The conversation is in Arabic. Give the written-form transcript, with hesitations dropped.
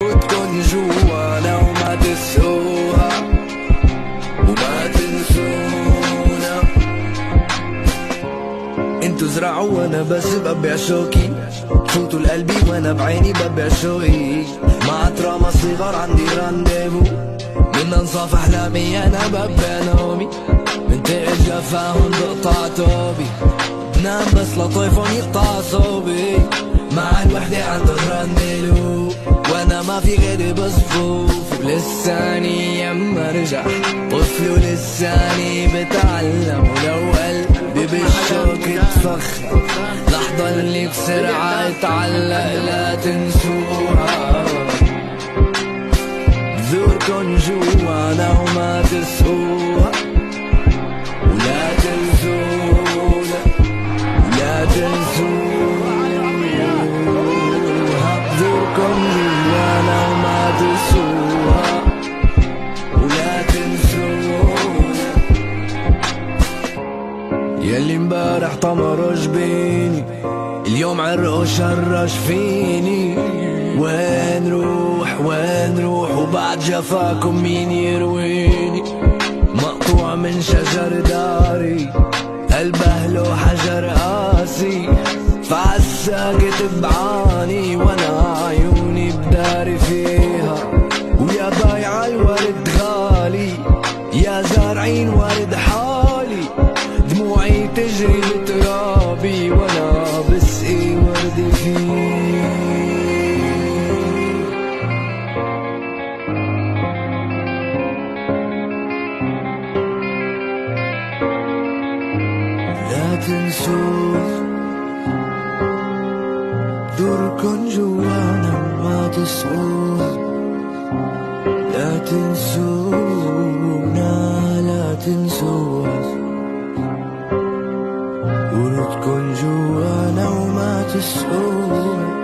وتكون جوانا وما تسوها وما تنسونا. انتو زرعوا وانا بس ببيع شوكي، فوتوا لقلبي وانا بعيني ببيع شوقي. مع تراما صغار عندي رانديفو، بدنا نصاف احلامي انا ببيع نومي. منطقة جفاهم بقطع توبي، بنام بس لطيفهم يقطع صوبي. مع الوحدة عندهم رانديلو وانا ما في غيري بصفوف. ولساني يما رجع طفل ولساني بتعلم، ولو قلبي بالشوك اتفخر لحظة اللي بسرعة اتعلق لا تنسوها. بذوركن جوانا وما تسقوها ولا تنسونا ولا تنسوها. بذوركن جوانا وما تسقوها ولا تنسونا. يلي مبارح طمر جبيني اليوم عرقه شرش فيني. وين روح وين روح وبعد جفاكم مين يرويني؟ مقطوع من شجر داري قلبه له حجر قاسي، فعالساقط بعاني وانا عيوني بداري فيها. ويا بايع الورد غالي يا زارعين ورد حالي، دموعي تجري بترابي وانا بسقي ورد فيه. لا تنسوا دوركن جوانا وما تسقوها. لا تنسونا لا تنسوها. دوركن جوانا وما تسقوها.